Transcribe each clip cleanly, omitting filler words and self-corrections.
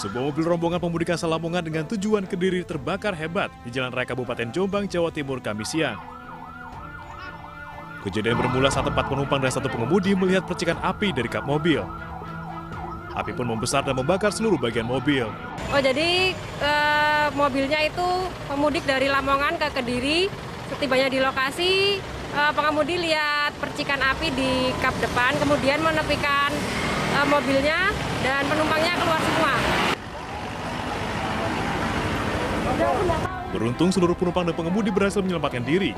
Sebuah mobil rombongan pemudik asal Lamongan dengan tujuan Kediri terbakar hebat di Jalan Raya Kabupaten Jombang, Jawa Timur, Kamis siang. Kejadian bermula saat 4 penumpang dan 1 pengemudi melihat percikan api dari kap mobil. Api pun membesar dan membakar seluruh bagian mobil. Oh, jadi mobilnya itu pemudik dari Lamongan ke Kediri. Setibanya di lokasi, pengemudi lihat percikan api di kap depan, kemudian menepikan mobilnya dan penumpangnya keluar semua. Beruntung seluruh penumpang dan pengemudi berhasil menyelamatkan diri.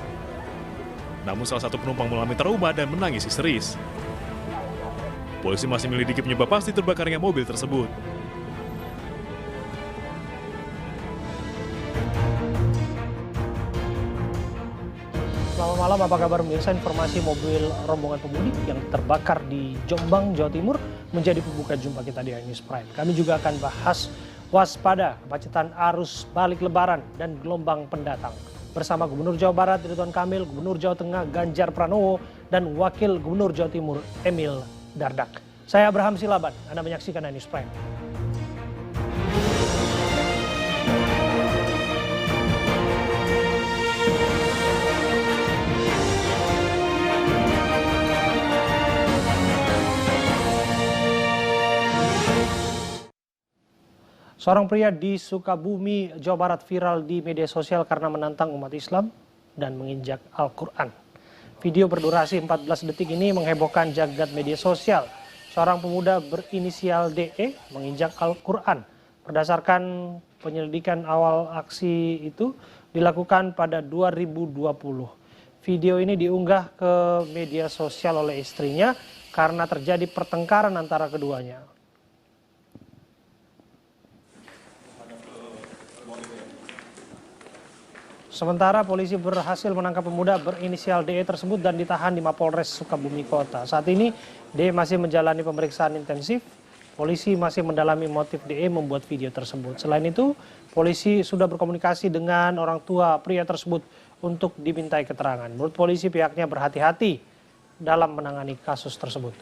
Namun salah satu penumpang mengalami trauma dan menangis histeris. Polisi masih menyelidiki penyebab pasti terbakarnya mobil tersebut. Selamat malam, apa kabar pemirsa? Informasi mobil rombongan pemudik yang terbakar di Jombang, Jawa Timur menjadi pembuka jumpa kita di News Prime. Kami juga akan bahas waspada kemacetan arus balik lebaran dan gelombang pendatang. Bersama Gubernur Jawa Barat Ridwan Kamil, Gubernur Jawa Tengah Ganjar Pranowo, dan Wakil Gubernur Jawa Timur Emil Dardak. Saya Abraham Silaban, Anda menyaksikan News Prime. Seorang pria di Sukabumi, Jawa Barat viral di media sosial karena menantang umat Islam dan menginjak Al-Quran. Video berdurasi 14 detik ini menghebohkan jagat media sosial. Seorang pemuda berinisial DE menginjak Al-Quran. Berdasarkan penyelidikan awal aksi itu dilakukan pada 2020. Video ini diunggah ke media sosial oleh istrinya karena terjadi pertengkaran antara keduanya. Sementara polisi berhasil menangkap pemuda berinisial DE tersebut dan ditahan di Mapolres Sukabumi Kota. Saat ini DE masih menjalani pemeriksaan intensif. Polisi masih mendalami motif DE membuat video tersebut. Selain itu, polisi sudah berkomunikasi dengan orang tua pria tersebut untuk dimintai keterangan. Menurut polisi, pihaknya berhati-hati dalam menangani kasus tersebut.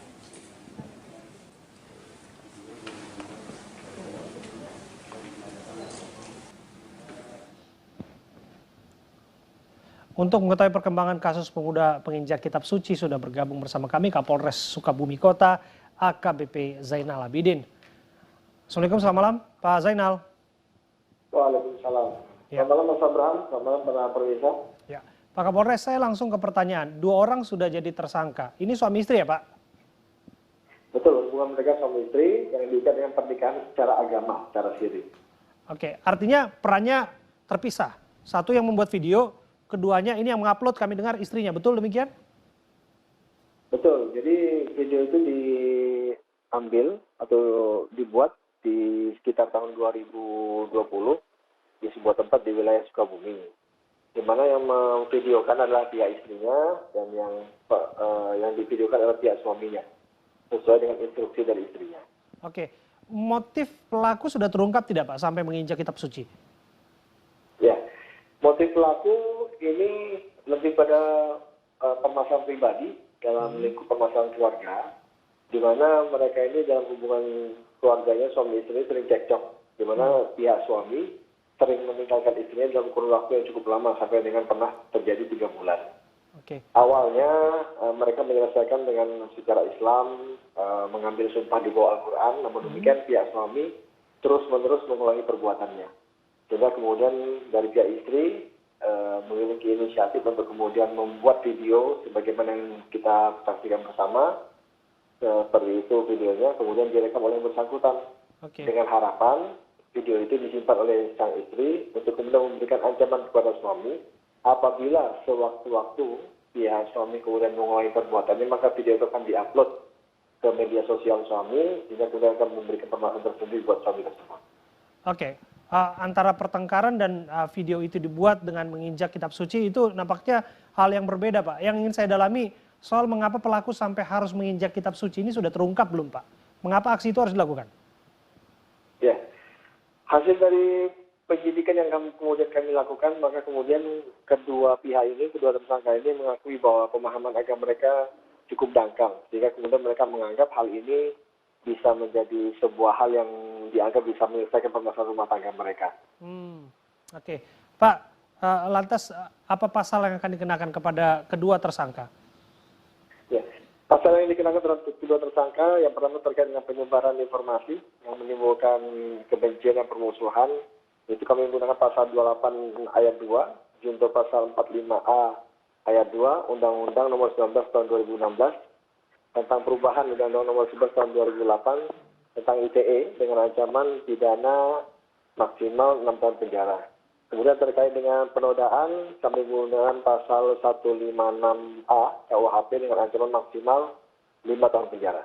Untuk mengetahui perkembangan kasus pemuda penginjak kitab suci sudah bergabung bersama kami Kapolres Sukabumi Kota AKBP Zainal Abidin. Assalamualaikum, selamat malam Pak Zainal. Waalaikumsalam. Ya. Selamat malam Mas Abraham, selamat malam para pemirsa. Ya, Pak Kapolres, saya langsung ke pertanyaan. 2 orang sudah jadi tersangka. Ini suami istri ya Pak? Betul, hubungan mereka suami istri yang diikat dengan pernikahan secara agama, secara siri. Oke, artinya perannya terpisah. Satu yang membuat video, keduanya ini yang mengupload, kami dengar istrinya, betul demikian? Betul, jadi video itu diambil atau dibuat di sekitar tahun 2020 di sebuah tempat di wilayah Sukabumi. Di mana yang memvideokan adalah pihak istrinya dan yang divideokan adalah pihak suaminya. Sesuai dengan instruksi dari istrinya. Oke, motif pelaku sudah terungkap tidak Pak sampai menginjak kitab suci? Ya, motif pelaku ini lebih pada permasalahan pribadi dalam lingkup permasalahan keluarga, di mana mereka ini dalam hubungan keluarganya suami istri sering cekcok, di mana pihak suami sering meninggalkan istrinya dalam kurun waktu yang cukup lama sampai dengan pernah terjadi 3 bulan. Oke. Awalnya mereka menyelesaikan dengan secara Islam, mengambil sumpah di bawah Al-Quran, namun demikian pihak suami terus-menerus mengulangi perbuatannya. Sehingga kemudian dari pihak istri memiliki inisiatif untuk kemudian membuat video sebagaimana yang kita saksikan bersama. Seperti itu videonya, kemudian direkam oleh yang bersangkutan. Oke. Dengan harapan video itu disimpan oleh sang istri untuk kemudian memberikan ancaman kepada suami. Apabila sewaktu-waktu pihak suami kemudian mengulangi perbuatannya, maka video itu akan diupload ke media sosial suami, sehingga kemudian akan memberikan permasalahan tersendiri buat suami tersebut. Oke. Antara pertengkaran dan video itu dibuat dengan menginjak kitab suci itu nampaknya hal yang berbeda Pak. Yang ingin saya dalami soal mengapa pelaku sampai harus menginjak kitab suci ini sudah terungkap belum Pak? Mengapa aksi itu harus dilakukan? Ya, hasil dari penyidikan yang kemudian kami lakukan, maka kemudian kedua pihak ini, kedua tersangka ini mengakui bahwa pemahaman agama mereka cukup dangkal. Sehingga kemudian mereka menganggap hal ini bisa menjadi sebuah hal yang dianggap bisa menyelesaikan permasalahan rumah tangga mereka. Oke. Pak, lantas apa pasal yang akan dikenakan kepada kedua tersangka? Ya, pasal yang dikenakan terhadap kedua tersangka yang pertama terkait dengan penyebaran informasi yang menimbulkan kebencian dan permusuhan. Itu kami menggunakan pasal 28 ayat 2, junto pasal 45A ayat 2, Undang-Undang Nomor 19 Tahun 2016 tentang perubahan Undang-Undang Nomor 11 Tahun 2008 tentang ITE dengan ancaman pidana maksimal 6 tahun penjara. Kemudian terkait dengan penodaan, kami menggunakan pasal 156A KUHP dengan ancaman maksimal 5 tahun penjara.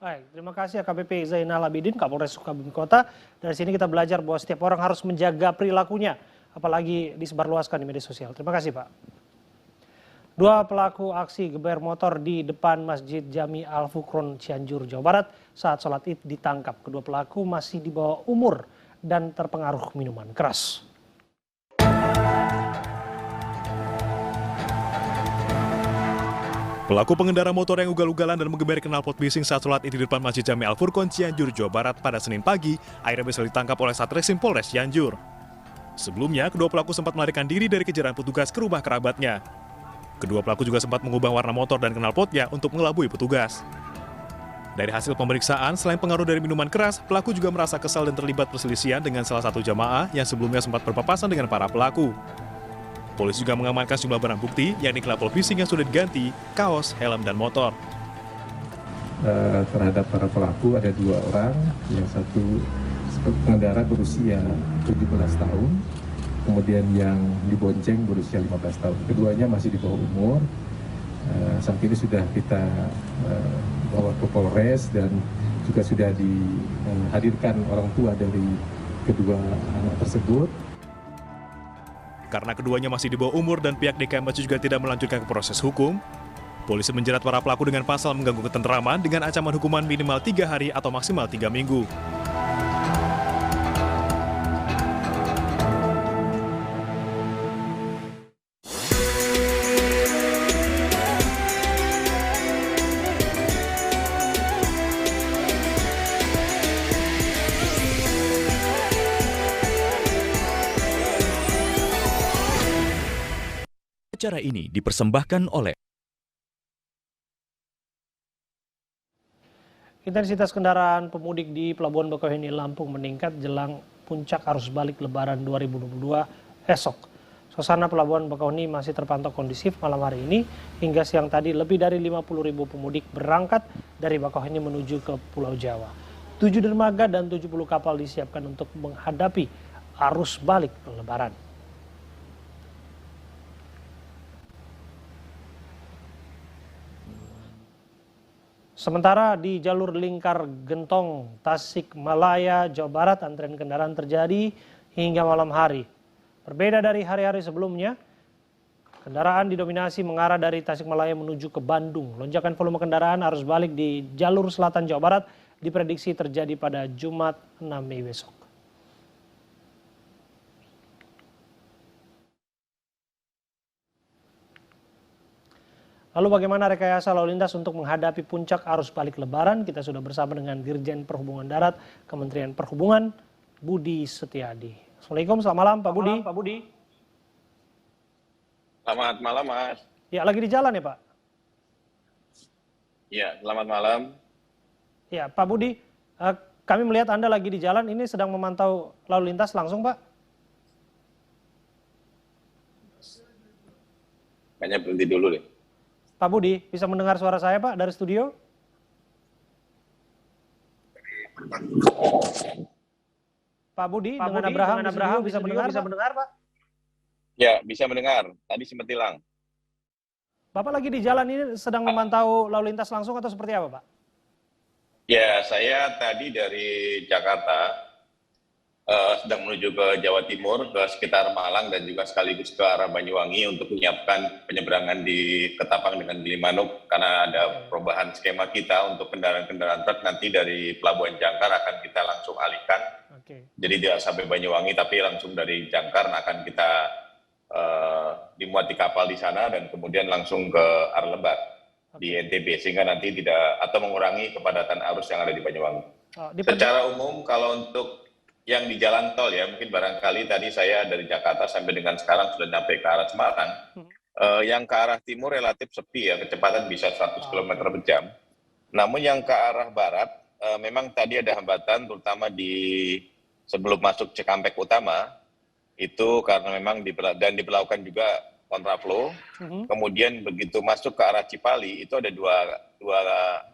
Baik, terima kasih AKBP Zainal Abidin, Kapolres Sukabumi Kota. Dari sini kita belajar bahwa setiap orang harus menjaga perilakunya, apalagi disebarluaskan di media sosial. Terima kasih, Pak. Dua pelaku aksi geber motor di depan Masjid Jami Al-Furqon Cianjur, Jawa Barat saat sholat Id ditangkap. Kedua pelaku masih di bawah umur dan terpengaruh minuman keras. Pelaku pengendara motor yang ugal-ugalan dan menggeber knalpot bising saat sholat Id di depan Masjid Jami Al-Furqon Cianjur, Jawa Barat pada Senin pagi akhirnya berhasil ditangkap oleh Satreskrim Polres Cianjur. Sebelumnya, kedua pelaku sempat melarikan diri dari kejaran petugas ke rumah kerabatnya. Kedua pelaku juga sempat mengubah warna motor dan knalpotnya untuk mengelabui petugas. Dari hasil pemeriksaan, selain pengaruh dari minuman keras, pelaku juga merasa kesal dan terlibat perselisihan dengan salah satu jamaah yang sebelumnya sempat berpapasan dengan para pelaku. Polisi juga mengamankan sejumlah barang bukti, yakni knalpot bising yang sudah diganti, kaos, helm, dan motor. Terhadap para pelaku ada 2 orang, yang satu pengendara berusia 17 tahun, kemudian yang dibonceng berusia 15 tahun. Keduanya masih di bawah umur. Saat ini sudah kita bawa ke Polres dan juga sudah dihadirkan orang tua dari kedua anak tersebut. Karena keduanya masih di bawah umur dan pihak DKM juga tidak melanjutkan ke proses hukum, polisi menjerat para pelaku dengan pasal mengganggu ketentraman dengan ancaman hukuman minimal 3 hari atau maksimal 3 minggu. Acara ini dipersembahkan oleh Intensitas kendaraan pemudik di Pelabuhan Bakauheni, Lampung meningkat jelang puncak arus balik Lebaran 2022 esok. Suasana Pelabuhan Bakauheni masih terpantau kondusif malam hari ini. Hingga siang tadi lebih dari 50.000 pemudik berangkat dari Bakauheni menuju ke Pulau Jawa. 7 dermaga dan 70 kapal disiapkan untuk menghadapi arus balik Lebaran. Sementara di jalur lingkar Gentong, Tasikmalaya, Jawa Barat, antrean kendaraan terjadi hingga malam hari. Berbeda dari hari-hari sebelumnya, kendaraan didominasi mengarah dari Tasikmalaya menuju ke Bandung. Lonjakan volume kendaraan arus balik di jalur selatan Jawa Barat diprediksi terjadi pada Jumat 6 Mei besok. Lalu bagaimana rekayasa lalu lintas untuk menghadapi puncak arus balik Lebaran? Kita sudah bersama dengan Dirjen Perhubungan Darat Kementerian Perhubungan, Budi Setiadi. Assalamualaikum, selamat malam Pak Budi. Pak Budi. Selamat malam, Mas. Ya, lagi di jalan ya Pak? Ya, selamat malam. Ya, Pak Budi, kami melihat Anda lagi di jalan, ini sedang memantau lalu lintas langsung Pak? Kayaknya berhenti dulu deh. Pak Budi, bisa mendengar suara saya Pak dari studio? Pak Budi, dengan Abraham bisa mendengar Pak? Ya, bisa mendengar. Tadi sempat hilang. Bapak lagi di jalan ini sedang memantau lalu lintas langsung atau seperti apa Pak? Ya, saya tadi dari Jakarta sedang menuju ke Jawa Timur, ke sekitar Malang dan juga sekaligus ke arah Banyuwangi untuk menyiapkan penyeberangan di Ketapang dengan Gilimanuk karena ada perubahan skema kita untuk kendaraan-kendaraan truk nanti dari Pelabuhan Jangkar akan kita langsung alihkan. Jadi tidak sampai Banyuwangi tapi langsung dari Jangkar akan kita dimuat di kapal di sana dan kemudian langsung ke arah Lebak. di NTB, sehingga nanti tidak atau mengurangi kepadatan arus yang ada di Banyuwangi. Oh, Secara umum kalau untuk yang di jalan tol ya, mungkin barangkali tadi saya dari Jakarta sampai dengan sekarang sudah sampai ke arah Semarang, yang ke arah timur relatif sepi ya, kecepatan bisa 100 km per jam. Namun yang ke arah barat, memang tadi ada hambatan terutama di sebelum masuk Cikampek Utama, itu karena memang diberlakukan juga kontraflow. Kemudian begitu masuk ke arah Cipali itu ada dua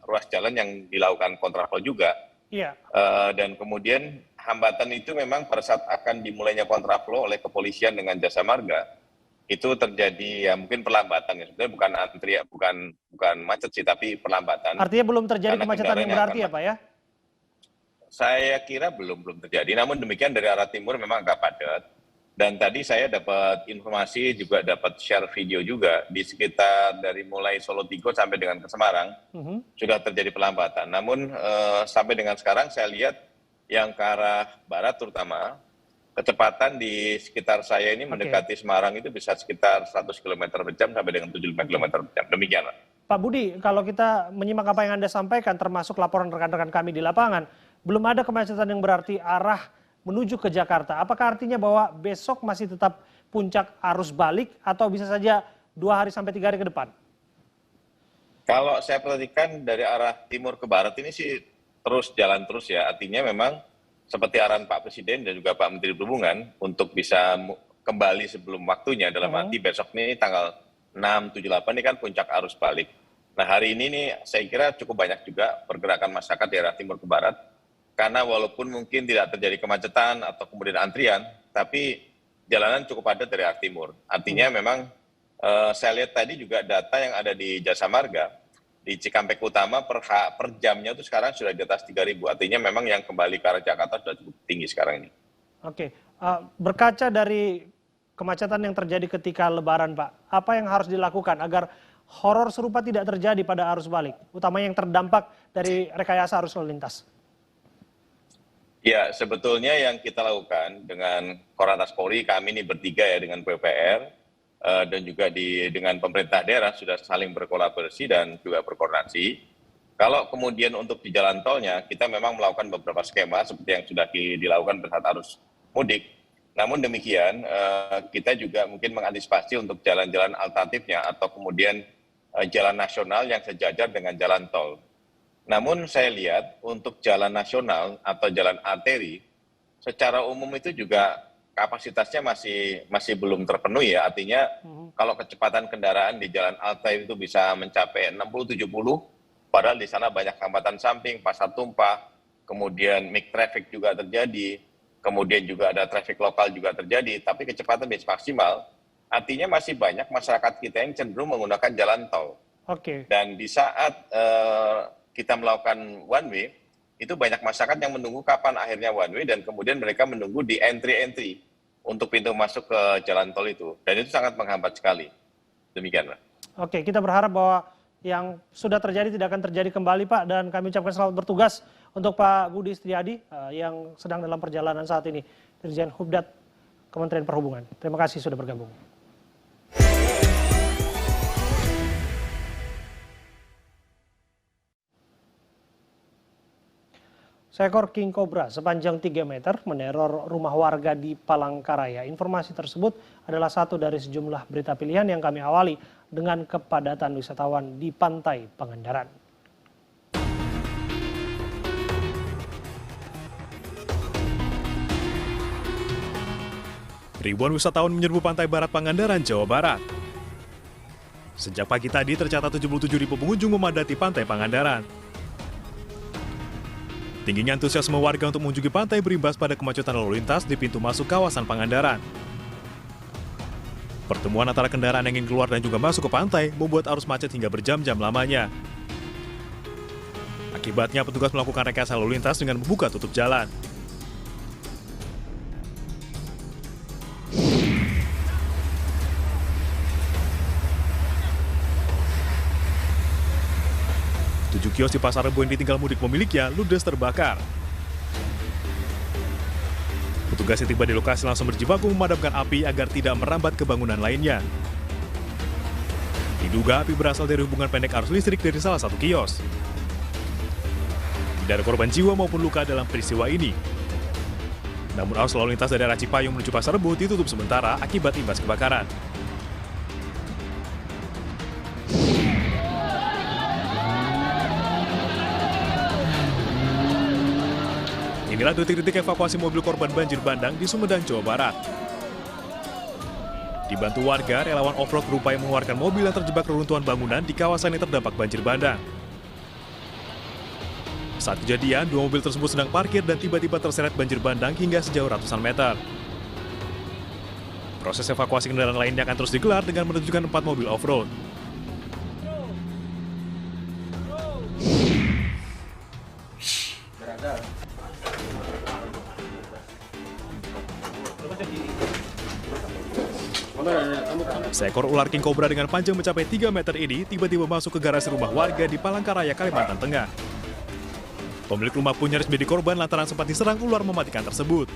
ruas jalan yang dilakukan kontraflow juga. Iya. Dan kemudian hambatan itu memang pada saat akan dimulainya kontraflow oleh kepolisian dengan Jasa Marga itu terjadi ya mungkin perlambatan ya, sebenarnya bukan antrian, bukan macet sih, tapi perlambatan. Artinya belum terjadi kemacetan yang berarti ya Pak ya? Saya kira belum terjadi. Namun demikian dari arah timur memang agak padat. Dan tadi saya dapat informasi, juga dapat share video juga, di sekitar dari mulai Solo Tigo sampai dengan ke Semarang, sudah terjadi pelambatan. Namun sampai dengan sekarang saya lihat yang ke arah barat terutama, kecepatan di sekitar saya ini mendekati Semarang itu bisa sekitar 100 km per jam sampai dengan 75 km per jam. Demikian, Pak. Pak Budi, kalau kita menyimak apa yang Anda sampaikan, termasuk laporan rekan-rekan kami di lapangan, belum ada kemacetan yang berarti arah menuju ke Jakarta. Apakah artinya bahwa besok masih tetap puncak arus balik atau bisa saja 2 hari sampai 3 hari ke depan? Kalau saya perhatikan dari arah timur ke barat ini sih jalan terus ya. Artinya memang seperti arahan Pak Presiden dan juga Pak Menteri Perhubungan untuk bisa kembali sebelum waktunya, dalam arti besok ini tanggal 6, 7, 8 ini kan puncak arus balik. Nah hari ini nih saya kira cukup banyak juga pergerakan masyarakat di arah timur ke barat. Karena walaupun mungkin tidak terjadi kemacetan atau kemudian antrian, tapi jalanan cukup padat dari arah timur. Artinya memang saya lihat tadi juga data yang ada di Jasa Marga, di Cikampek Utama per jamnya itu sekarang sudah di atas 3.000. Artinya memang yang kembali ke arah Jakarta sudah cukup tinggi sekarang ini. Oke, berkaca dari kemacetan yang terjadi ketika Lebaran, Pak, apa yang harus dilakukan agar horor serupa tidak terjadi pada arus balik, utamanya yang terdampak dari rekayasa arus lalu lintas? Ya, sebetulnya yang kita lakukan dengan Korlantas Polri, kami ini bertiga ya dengan PUPR dan juga dengan pemerintah daerah sudah saling berkolaborasi dan juga berkoordinasi. Kalau kemudian untuk di jalan tolnya, kita memang melakukan beberapa skema seperti yang sudah dilakukan pada saat arus mudik. Namun demikian, kita juga mungkin mengantisipasi untuk jalan-jalan alternatifnya atau kemudian jalan nasional yang sejajar dengan jalan tol. Namun saya lihat untuk jalan nasional atau jalan arteri secara umum itu juga kapasitasnya masih belum terpenuhi ya. Artinya kalau kecepatan kendaraan di jalan arteri itu bisa mencapai 60-70, padahal di sana banyak hambatan samping, pasar tumpah, kemudian mix traffic juga terjadi, kemudian juga ada traffic lokal juga terjadi, tapi kecepatan bisa maksimal. Artinya masih banyak masyarakat kita yang cenderung menggunakan jalan tol. Dan di saat kita melakukan one way, itu banyak masyarakat yang menunggu kapan akhirnya one way dan kemudian mereka menunggu di entry untuk pintu masuk ke jalan tol itu. Dan itu sangat menghambat sekali. Demikian, Pak. Oke, kita berharap bahwa yang sudah terjadi tidak akan terjadi kembali, Pak. Dan kami ucapkan selamat bertugas untuk Pak Budi Setiadi yang sedang dalam perjalanan saat ini. Dirjen Hubdat Kementerian Perhubungan. Terima kasih sudah bergabung. Seekor king cobra sepanjang 3 meter meneror rumah warga di Palangkaraya. Informasi tersebut adalah satu dari sejumlah berita pilihan yang kami awali dengan kepadatan wisatawan di Pantai Pangandaran. Ribuan wisatawan menyerbu pantai barat Pangandaran, Jawa Barat. Sejak pagi tadi tercatat 77.000 pengunjung memadati pantai Pangandaran. Tingginya antusiasme warga untuk mengunjungi pantai berimbas pada kemacetan lalu lintas di pintu masuk kawasan Pangandaran. Pertemuan antara kendaraan yang ingin keluar dan juga masuk ke pantai membuat arus macet hingga berjam-jam lamanya. Akibatnya petugas melakukan rekayasa lalu lintas dengan membuka tutup jalan. Kios di Pasar Rebo yang ditinggal mudik pemiliknya ludes terbakar. Petugas yang tiba di lokasi langsung berjibaku memadamkan api agar tidak merambat ke bangunan lainnya. Diduga api berasal dari hubungan pendek arus listrik dari salah satu kios. Tidak ada korban jiwa maupun luka dalam peristiwa ini. Namun arus lalu lintas dari arah Cipayung menuju Pasar Rebo ditutup sementara akibat imbas kebakaran. Inilah detik-detik evakuasi mobil korban banjir bandang di Sumedang, Jawa Barat. Dibantu warga, relawan off-road berupaya mengeluarkan mobil yang terjebak reruntuhan bangunan di kawasan yang terdampak banjir bandang. Saat kejadian, dua mobil tersebut sedang parkir dan tiba-tiba terseret banjir bandang hingga sejauh ratusan meter. Proses evakuasi kendaraan lainnya akan terus digelar dengan menerjunkan 4 mobil off-road. Seekor ular king cobra dengan panjang mencapai 3 meter ini tiba-tiba masuk ke garasi rumah warga di Palangkaraya, Kalimantan Tengah. Pemilik rumah pun nyaris menjadi korban lantaran sempat diserang ular mematikan tersebut.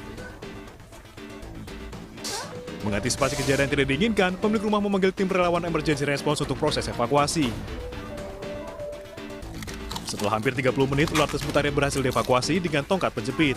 Mengantisipasi kejadian tidak diinginkan, pemilik rumah memanggil tim relawan emergency response untuk proses evakuasi. Setelah hampir 30 menit, ular tersebut akhirnya berhasil dievakuasi dengan tongkat penjepit.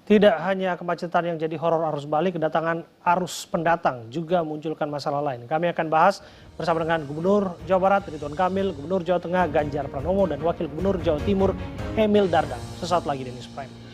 Tidak hanya kemacetan yang jadi horor arus balik, kedatangan arus pendatang juga munculkan masalah lain. Kami akan bahas bersama dengan Gubernur Jawa Barat Ridwan Kamil, Gubernur Jawa Tengah Ganjar Pranowo, dan Wakil Gubernur Jawa Timur Emil Dardak. Sesaat lagi di News Prime.